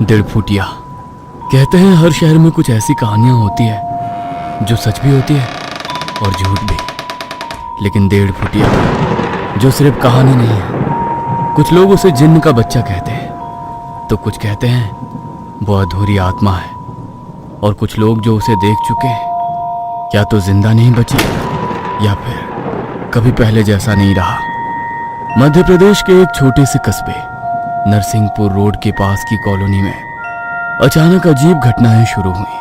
डेढ़ फुटिया। कहते हैं हर शहर में कुछ ऐसी कहानियां होती है जो सच भी होती है और झूठ भी, लेकिन डेढ़ फुटिया जो सिर्फ कहानी नहीं है। कुछ लोग उसे जिन्न का बच्चा कहते हैं, तो कुछ कहते हैं वो अधूरी आत्मा है, और कुछ लोग जो उसे देख चुके हैं या तो जिंदा नहीं बची या फिर कभी पहले जैसा नहीं रहा। मध्य प्रदेश के एक छोटे से कस्बे नरसिंहपुर रोड के पास की कॉलोनी में अचानक अजीब घटनाएं शुरू हुई।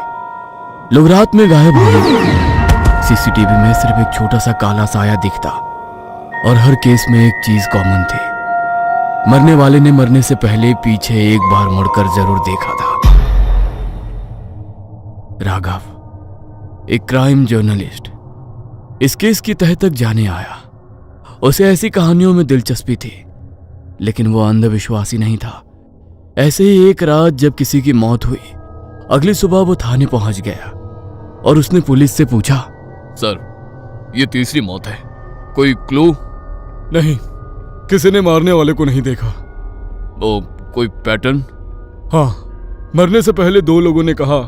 लोग रात में गायब हो गए। सीसीटीवी में सिर्फ एक छोटा सा काला साया दिखता, और हर केस में एक चीज कॉमन थी, मरने वाले ने मरने से पहले पीछे एक बार मुड़कर जरूर देखा था। राघव, एक क्राइम जर्नलिस्ट, इस केस की तह तक जाने आया। उसे ऐसी कहानियों में दिलचस्पी थी, लेकिन वो अंधविश्वासी नहीं था। ऐसे ही एक रात जब किसी की मौत हुई, अगली सुबह वो थाने पहुंच गया और उसने पुलिस से पूछा, सर, ये तीसरी मौत है, कोई क्लू? नहीं, किसी ने मारने वाले को नहीं देखा। वो कोई पैटर्न? हाँ, मरने से पहले दो लोगों ने कहा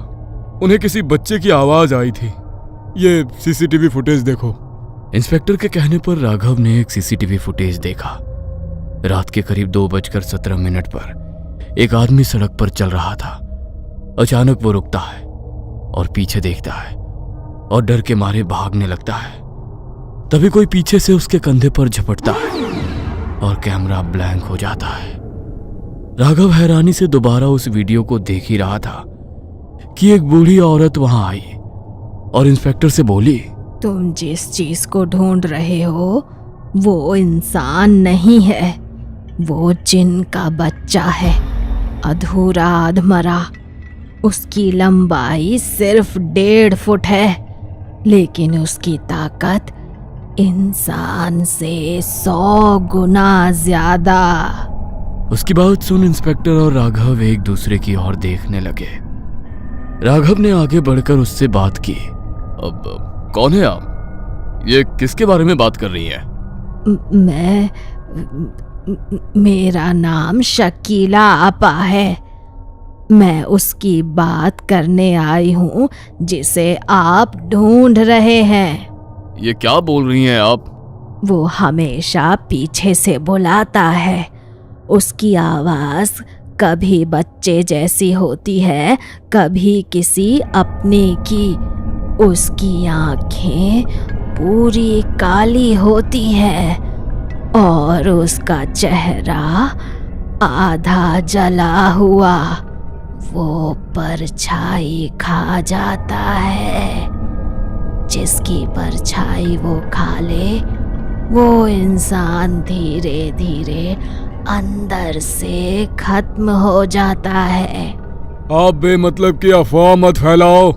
उन्हें किसी बच्चे की आवाज आई थी। ये सीसीटीवी फुटेज देखो। इंस्पेक्टर के कहने पर राघव ने एक सीसीटीवी फुटेज देखा। रात के करीब 2:17 पर एक आदमी सड़क पर चल रहा था। अचानक वो रुकता है और पीछे देखता है और डर के मारे भागने लगता है। तभी कोई पीछे से उसके कंधे पर झपटता है और कैमरा ब्लैंक हो जाता है। राघव हैरानी से दोबारा उस वीडियो को देख ही रहा था कि एक बूढ़ी औरत वहां आई और इंस्पेक्टर से बोली, तुम जिस चीज को ढूंढ रहे हो वो इंसान नहीं है, वो जिन्न का बच्चा है, अधूरा अधमरा। उसकी लंबाई सिर्फ 1.5 फुट है, लेकिन उसकी ताकत इंसान से 100 गुना ज्यादा। उसकी बात सुन इंस्पेक्टर और राघव एक दूसरे की ओर देखने लगे। राघव ने आगे बढ़कर उससे बात की। अब कौन है आप? ये किसके बारे में बात कर रही है? मेरा नाम शकीला आपा है। मैं उसकी बात करने आई हूँ जिसे आप ढूंढ रहे हैं। ये क्या बोल रही हैं आप? वो हमेशा पीछे से बुलाता है। उसकी आवाज कभी बच्चे जैसी होती है, कभी किसी अपने की। उसकी आंखें पूरी काली होती हैं और उसका चेहरा आधा जला हुआ। वो परछाई खा जाता है। जिसकी परछाई वो खा ले, वो इंसान धीरे धीरे अंदर से खत्म हो जाता है। आप बेमतलब की अफवाह मत फैलाओ।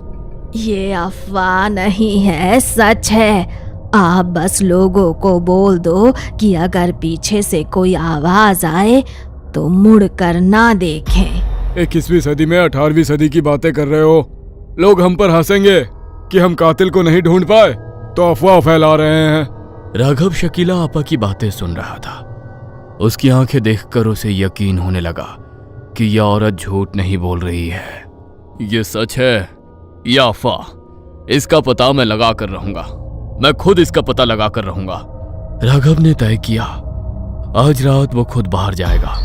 ये अफवाह नहीं है, सच है। आप बस लोगों को बोल दो कि अगर पीछे से कोई आवाज आए तो मुड़ कर ना देखें। 21वीं सदी में 18वीं सदी की बातें कर रहे हो। लोग हम पर हंसेंगे कि हम कातिल को नहीं ढूंढ पाए, तो अफवाह फैला रहे हैं। राघव शकीला आपा की बातें सुन रहा था। उसकी आंखें देखकर उसे यकीन होने लगा कि यह औरत झूठ नहीं बोल रही है। ये सच है या अफवाह? इसका पता मैं लगा कर रहूंगा। मैं खुद इसका पता लगा कर रहूंगा। राघव ने तय किया, आज रात वो खुद बाहर जाएगा।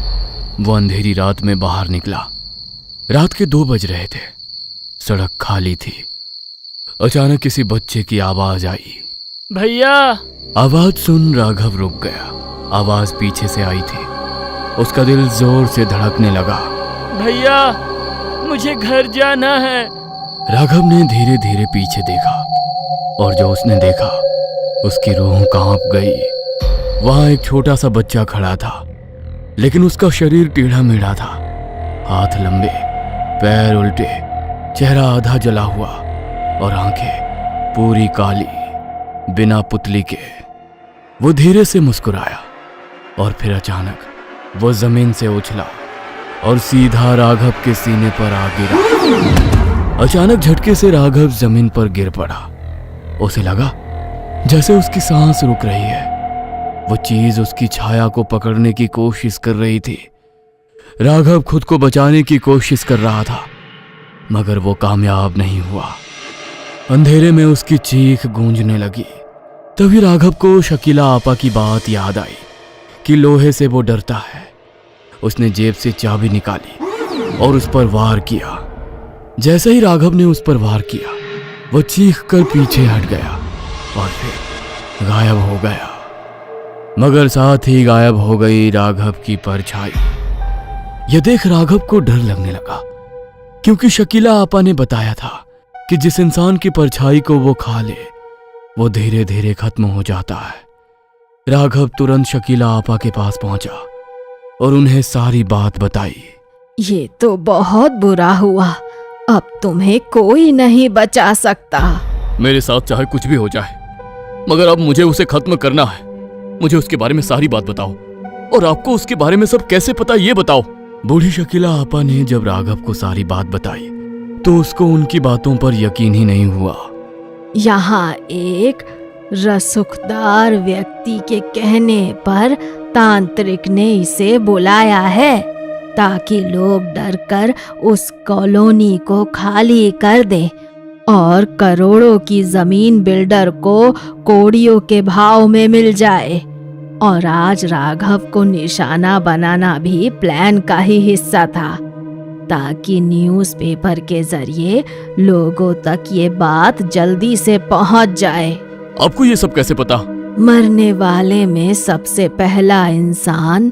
वो अंधेरी रात में बाहर निकला। रात के 2 बज रहे थे। सड़क खाली थी। अचानक किसी बच्चे की आवाज आई, भैया। आवाज सुन राघव रुक गया। आवाज पीछे से आई थी। उसका दिल जोर से धड़कने लगा। भैया, मुझे घर जाना है। राघव ने धीरे धीरे पीछे देखा और जो उसने देखा उसकी रूह कांप गई। वहां एक छोटा सा बच्चा खड़ा था, लेकिन उसका शरीर टेढ़ा मेढ़ा था। हाथ लंबे, पैर उल्टे, चेहरा आधा जला हुआ और आंखें पूरी काली, बिना पुतली के। वो धीरे से मुस्कुराया और फिर अचानक वो जमीन से उछला और सीधा राघव के सीने पर आ गिरा। अचानक झटके से राघव जमीन पर गिर पड़ा। उसे लगा जैसे उसकी सांस रुक रही है। वो चीज उसकी छाया को पकड़ने की कोशिश कर रही थी, राघव खुद को बचाने की कोशिश कर रहा था, मगर वो कामयाब नहीं हुआ। अंधेरे में उसकी चीख गूंजने लगी। तभी राघव को शकीला आपा की बात याद आई कि लोहे से वो डरता है। उसने जेब से चाबी निकाली और उस पर वार किया। जैसे ही राघव ने उस पर वार किया, वो चीख कर पीछे हट गया और फिर गायब हो गया। मगर साथ ही गायब हो गई राघव की परछाई। यह देख राघव को डर लगने लगा, क्योंकि शकीला आपा ने बताया था कि जिस इंसान की परछाई को वो खा ले, वो धीरे धीरे खत्म हो जाता है। राघव तुरंत शकीला आपा के पास पहुंचा और उन्हें सारी बात बताई। ये तो बहुत बुरा हुआ, अब तुम्हें कोई नहीं बचा सकता। मेरे साथ चाहे कुछ भी हो जाए, मगर अब मुझे उसे खत्म करना है। मुझे उसके बारे में सारी बात बताओ, और आपको उसके बारे में सब कैसे पता ये बताओ। बूढ़ी शकीला आपा ने जब राघव को सारी बात बताई तो उसको उनकी बातों पर यकीन ही नहीं हुआ। यहाँ एक रसूखदार व्यक्ति के कहने पर तांत्रिक ने इसे बुलाया है, ताकि लोग डरकर उस कॉलोनी को खाली कर दें और करोड़ों की जमीन बिल्डर को कोड़ियों के भाव में मिल जाए। और आज राघव को निशाना बनाना भी प्लान का ही हिस्सा था, ताकि न्यूज़पेपर के जरिए लोगों तक ये बात जल्दी से पहुंच जाए। आपको ये सब कैसे पता? मरने वाले में सबसे पहला इंसान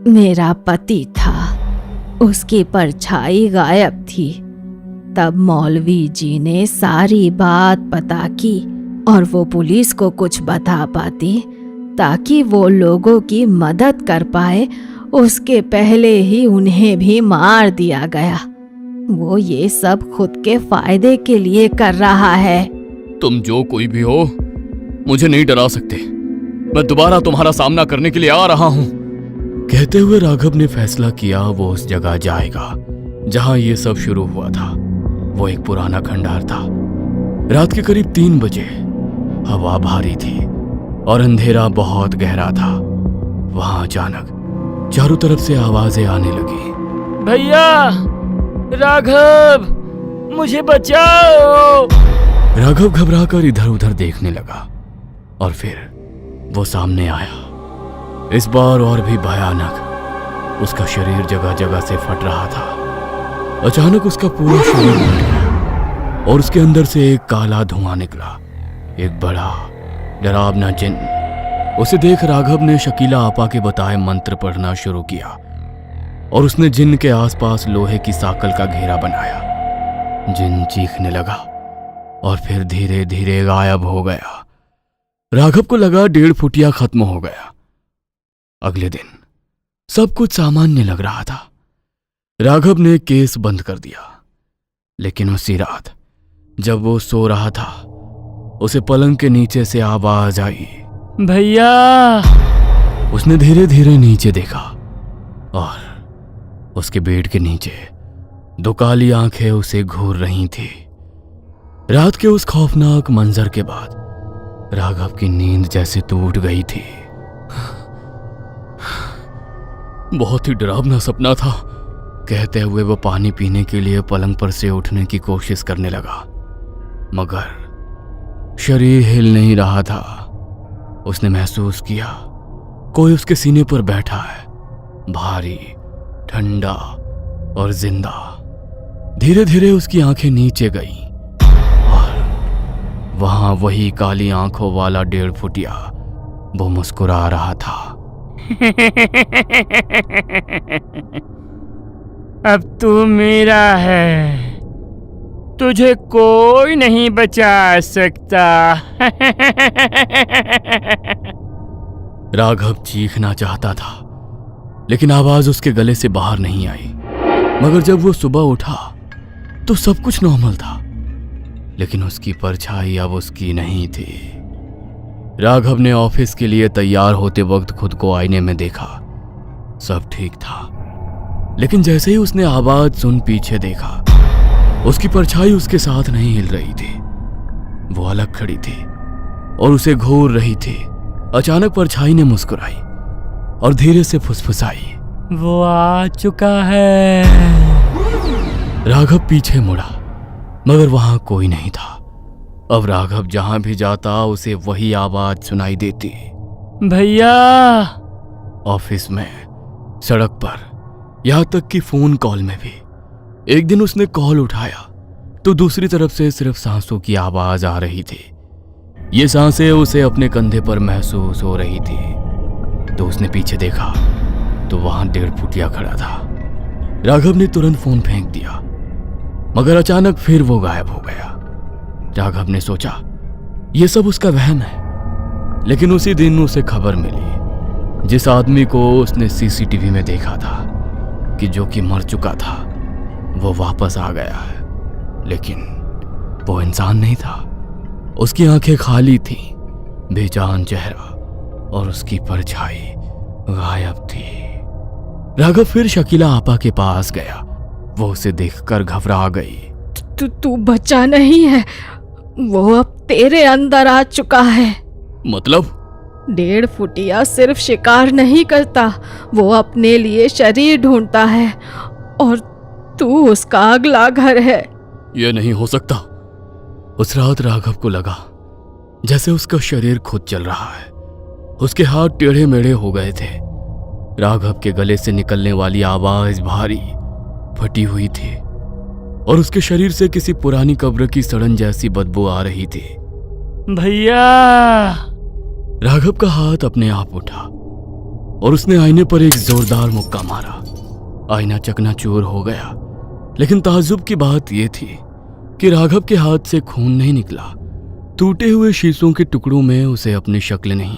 मेरा पति था। उसकी परछाई गायब थी। तब मौलवी जी ने सारी बात पता की और वो पुलिस को कुछ बता पाती, ताकि वो लोगों की मदद कर पाए। उसके पहले ही उन्हें भी मार दिया गया। वो ये सब खुद के फायदे के लिए कर रहा है। तुम जो कोई भी हो, मुझे नहीं डरा सकते। मैं दोबारा तुम्हारा सामना करने के लिए आ रहा हूँ। कहते हुए राघव ने फैसला किया वो उस जगह जाएगा जहां ये सब शुरू हुआ था। वो एक पुराना खंडहर था। रात के करीब 3 बजे। हवा भारी थी और अंधेरा बहुत गहरा था। वहां अचानक चारों तरफ से आवाजें आने लगी। भैया, राघव, मुझे बचाओ। राघव घबराकर इधर उधर देखने लगा और फिर वो सामने आया। इस बार और भी भयानक। उसका शरीर जगह जगह से फट रहा था। अचानक उसका पूरा शरीर फट गया और उसके अंदर से एक काला धुआं निकला। एक बड़ा डरावना जिन्न। उसे देख राघव ने शकीला आपा के बताए मंत्र पढ़ना शुरू किया और उसने जिन्न के आसपास लोहे की साकल का घेरा बनाया। जिन्न चीखने लगा और फिर धीरे धीरे गायब हो गया। राघव को लगा 1.5 फुटिया खत्म हो गया। अगले दिन सब कुछ सामान्य लग रहा था। राघव ने केस बंद कर दिया, लेकिन उसी रात जब वो सो रहा था, उसे पलंग के नीचे से आवाज आई। भैया। उसने धीरे धीरे नीचे देखा और उसके बेड के नीचे 2 काली आंखें उसे घूर रही थी। रात के उस खौफनाक मंजर के बाद राघव की नींद जैसे टूट गई थी। बहुत ही डरावना सपना था, कहते हुए वो पानी पीने के लिए पलंग पर से उठने की कोशिश करने लगा, मगर शरीर हिल नहीं रहा था। उसने महसूस किया कोई उसके सीने पर बैठा है, भारी, ठंडा और जिंदा। धीरे धीरे उसकी आंखें नीचे गईं और वहां वही काली आंखों वाला 1.5 फुटिया वो मुस्कुरा रहा था। अब तू मेरा है, तुझे कोई नहीं बचा सकता। राघव चीखना चाहता था, लेकिन आवाज उसके गले से बाहर नहीं आई। मगर जब वो सुबह उठा तो सब कुछ नॉर्मल था, लेकिन उसकी परछाई अब उसकी नहीं थी। राघव ने ऑफिस के लिए तैयार होते वक्त खुद को आईने में देखा। सब ठीक था, लेकिन जैसे ही उसने आवाज सुन पीछे देखा, उसकी परछाई उसके साथ नहीं हिल रही थी। वो अलग खड़ी थी और उसे घूर रही थी। अचानक परछाई ने मुस्कुराई और धीरे से फुसफुसाई, वो आ चुका है। राघव पीछे मुड़ा मगर वहां कोई नहीं था। अब राघव जहां भी जाता उसे वही आवाज सुनाई देती। भैया। ऑफिस में, सड़क पर, यहां तक कि फोन कॉल में भी। एक दिन उसने कॉल उठाया तो दूसरी तरफ से सिर्फ सांसों की आवाज आ रही थी। ये सांसें उसे अपने कंधे पर महसूस हो रही थी। तो उसने पीछे देखा तो वहां 1.5 फुटिया खड़ा था। राघव ने तुरंत फोन फेंक दिया मगर अचानक फिर वो गायब हो गया। राघव ने सोचा ये सब उसका वहम है, लेकिन उसी दिन उसे खबर मिली जिस आदमी को उसने सीसीटीवी में देखा था कि जो कि मर चुका था वो वापस आ गया है। लेकिन वो इंसान नहीं था। उसकी आंखें खाली थीं, बेजान चेहरा और उसकी परछाई गायब थी। राघव फिर शकीला आपा के पास गया। वो उसे देखकर घबरा गई। तू बच्चा नहीं है, वो अब तेरे अंदर आ चुका है। मतलब? 1.5 फुटिया सिर्फ शिकार नहीं करता, वो अपने लिए शरीर ढूंढता है और तू उसका अगला घर है। यह नहीं हो सकता। उस रात राघव को लगा जैसे उसका शरीर खुद चल रहा है। उसके हाथ टेढ़े मेढ़े हो गए थे। राघव के गले से निकलने वाली आवाज भारी, फटी हुई थी और उसके शरीर से किसी पुरानी कब्र की सड़न जैसी बदबू आ रही थी। भैया। राघव का हाथ अपने आप उठा और उसने आईने पर एक जोरदार मुक्का मारा। आईना चकनाचूर हो गया, लेकिन ताज्जुब की बात यह थी कि राघव के हाथ से खून नहीं निकला। टूटे हुए शीशों के टुकड़ों में उसे अपनी शक्ल नहीं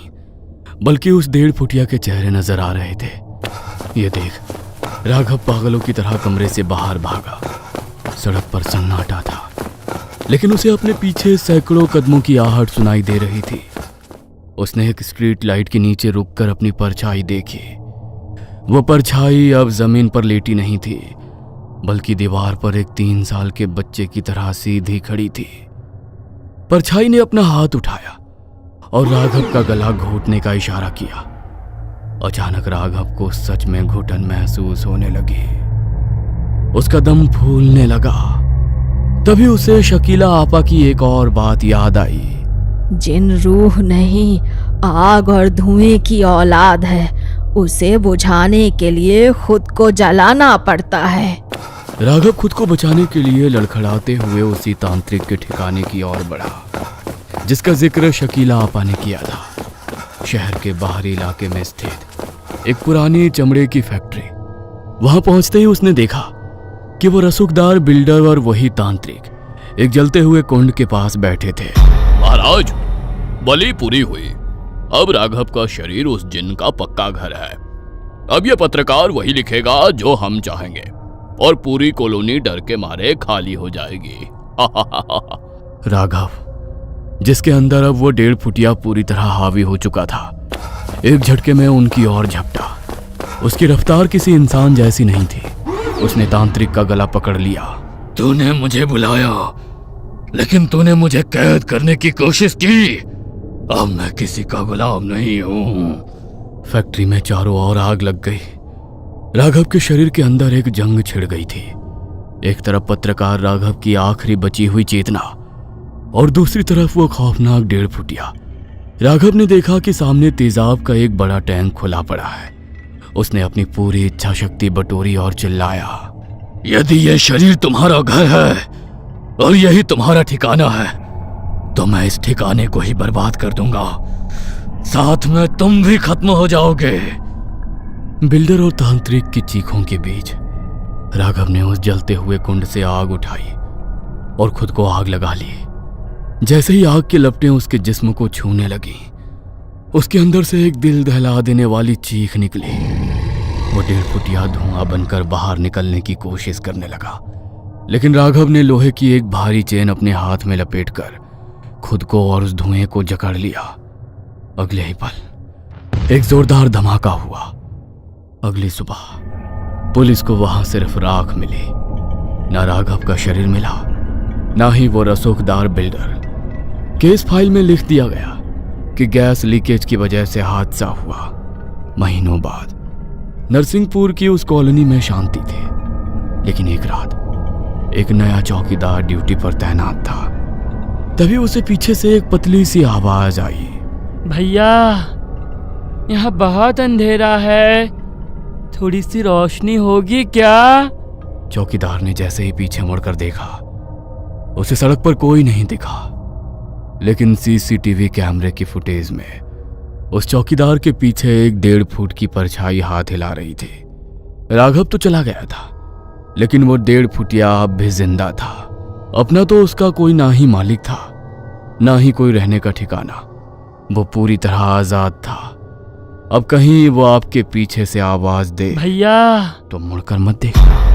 बल्कि उस 1.5 फुटिया के चेहरे नजर आ रहे थे। ये देख राघव पागलों की तरह कमरे से बाहर भागा। सड़क पर सन्नाटा था, लेकिन उसे अपने पीछे सैकड़ों कदमों की आहट सुनाई दे रही थी। उसने एक स्ट्रीट लाइट के नीचे रुककर अपनी परछाई देखी। वो परछाई अब जमीन पर लेटी नहीं थी बल्कि दीवार पर एक 3 साल के बच्चे की तरह सीधी खड़ी थी। परछाई ने अपना हाथ उठाया और राघव का गला घोटने का इशारा किया। अचानक राघव को सच में घुटन महसूस होने लगी। उसका दम फूलने लगा। तभी उसे शकीला आपा की एक और बात याद आई। जिन रूह नहीं, आग और धुएं की औलाद है, उसे बुझाने के लिए खुद को जलाना पड़ता है। राघव खुद को बचाने के लिए लड़खड़ाते हुए उसी तांत्रिक के ठिकाने की ओर बढ़ा जिसका जिक्र शकीला आपा ने किया था। शहर के बाहरी इलाके में स्थित एक पुरानी चमड़े की फैक्ट्री। वहां पहुंचते ही उसने देखा कि वो रसूखदार बिल्डर और वही तांत्रिक एक जलते हुए कुंड के पास बैठे थे। महाराज, बलि पूरी हुई। अब राघव का शरीर उस जिन का पक्का घर है। अब यह पत्रकार वही लिखेगा जो हम चाहेंगे और पूरी कॉलोनी डर के मारे खाली हो जाएगी। राघव, जिसके अंदर अब वो 1.5 फुटिया पूरी तरह हावी हो चुका था, एक झटके में उनकी ओर झपटा। उसकी रफ्तार किसी इंसान जैसी नहीं थी। उसने तांत्रिक का गला पकड़ लिया। तूने मुझे बुलाया, लेकिन तूने मुझे कैद करने की कोशिश की। अब मैं किसी का गुलाम नहीं हूं। फैक्ट्री में चारों ओर आग लग गई। राघव के शरीर के अंदर एक जंग छिड़ गई थी। एक तरफ पत्रकार राघव की आखिरी बची हुई चेतना और दूसरी तरफ वो खौफनाक 1.5 फुटिया। राघव ने देखा कि सामने तेजाब का एक बड़ा टैंक खुला पड़ा है। उसने अपनी पूरी इच्छा शक्ति बटोरी और चिल्लाया, यदि यह शरीर तुम्हारा घर है और यही तुम्हारा ठिकाना है तो मैं इस ठिकाने को ही बर्बाद कर दूंगा। साथ में तुम भी खत्म हो जाओगे। बिल्डर और तांत्रिक की चीखों के बीच राघव ने उस जलते हुए कुंड से आग उठाई और खुद को आग लगा ली। जैसे ही आग की लपटें उसके जिस्म को छूने लगी, उसके अंदर से एक दिल दहला देने वाली चीख निकली। वो 1.5 फुटिया धुआं बनकर बाहर निकलने की कोशिश करने लगा, लेकिन राघव ने लोहे की एक भारी चेन अपने हाथ में लपेटकर खुद को और उस धुएं को जकड़ लिया। अगले ही पल एक जोरदार धमाका हुआ। अगली सुबह पुलिस को वहां सिर्फ राख मिली। ना राघव का शरीर मिला, ना ही वो रसूखदार बिल्डर। केस फाइल में लिख दिया गया कि गैस लीकेज की वजह से हादसा हुआ। महीनों बाद नरसिंहपुर की उस कॉलोनी में शांति थी, लेकिन एक रात एक नया चौकीदार ड्यूटी पर तैनात था। तभी उसे पीछे से एक पतली सी आवाज आई। भैया, यहाँ बहुत अंधेरा है, थोड़ी सी रोशनी होगी क्या? चौकीदार ने जैसे ही पीछे मुड़कर देखा, उसे सड़क पर कोई नहीं दिखा, लेकिन सीसीटीवी कैमरे की फुटेज में उस चौकीदार के पीछे एक 1.5 फुट की परछाई हाथ हिला रही थी। राघव तो चला गया था, लेकिन वो 1.5 फुटिया अब भी जिंदा था। अपना तो उसका कोई ना ही मालिक था, ना ही कोई रहने का ठिकाना। वो पूरी तरह आजाद था। अब कहीं वो आपके पीछे से आवाज दे भैया, तो मुड़कर मत देखना।